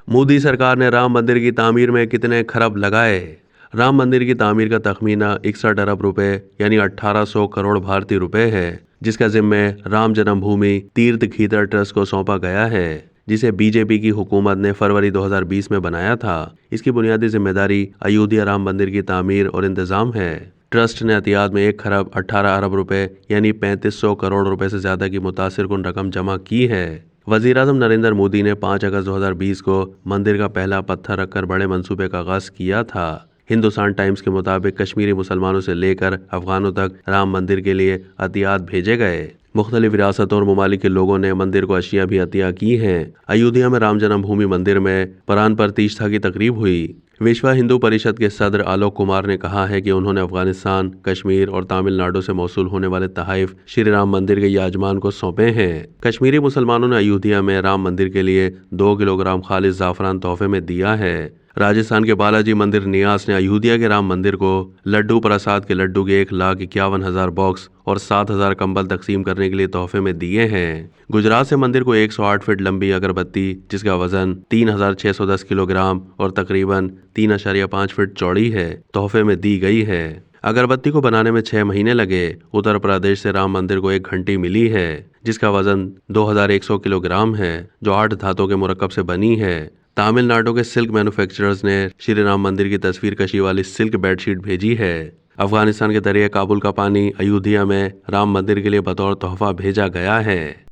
मोदी सरकार ने राम मंदिर की तामीर में कितने खरब लगाए? राम मंदिर की तामीर का तखमीना 61 अरब रुपए यानी 1800 करोड़ भारतीय रुपए है, जिसका जिम्मे राम जन्मभूमि तीर्थ खीतर ट्रस्ट को सौंपा गया है, जिसे बीजेपी की हुकूमत ने फरवरी 2020 में बनाया था। इसकी बुनियादी जिम्मेदारी अयोध्या राम मंदिर की तामीर और इंतजाम है। ट्रस्ट ने एहतियात में 1 खरब 18 अरब रुपए यानी 3500 करोड़ रुपए से ज्यादा की मुतासिरकुन रकम जमा की है। वज़ीर-ए-आज़म नरेंद्र मोदी ने 5 अगस्त 2020 को मंदिर का पहला पत्थर रखकर बड़े मंसूबे का आगाज किया था। हिंदुस्तान टाइम्स के मुताबिक कश्मीरी मुसलमानों से लेकर अफगानों तक राम मंदिर के लिए अतियात भेजे गए। मुख्तलिफ रियासतों और ममालिक के लोगों ने मंदिर को अशिया भी अतिया की हैं। अयोध्या में राम जन्मभूमि मंदिर में प्राण प्रतिष्ठा की तकरीब हुई। विश्व हिंदू परिषद के सदर आलोक कुमार ने कहा है कि उन्होंने अफगानिस्तान, कश्मीर और तमिलनाडु से मौसूल होने वाले तहाइफ श्री राम मंदिर के याजमान को सौंपे हैं। कश्मीरी मुसलमानों ने अयोध्या में राम मंदिर के लिए 2 किलोग्राम खालिस जाफरान तोहफे में दिया है। राजस्थान के बालाजी मंदिर न्यास ने अयोध्या के राम मंदिर को लड्डू प्रसाद के लड्डू के 1,51,000 बॉक्स और 7,000 कंबल तकसीम करने के लिए तोहफे में दिए हैं। गुजरात से मंदिर को 108 फीट लंबी अगरबत्ती, जिसका वजन 3,610 किलोग्राम और तकरीबन 3.5 फीट चौड़ी है, तोहफे में दी गई है। अगरबत्ती को बनाने में 6 महीने लगे। उत्तर प्रदेश से राम मंदिर को एक घंटी मिली है, जिसका वजन 2,100 किलोग्राम है, जो 8 धातों के मुरक्कब से बनी है। तमिलनाडु के सिल्क मैन्युफैक्चरर्स ने श्री राम मंदिर की तस्वीर कशी वाली सिल्क बेडशीट भेजी है। अफगानिस्तान के दरिया काबुल का पानी अयोध्या में राम मंदिर के लिए बतौर तोहफा भेजा गया है।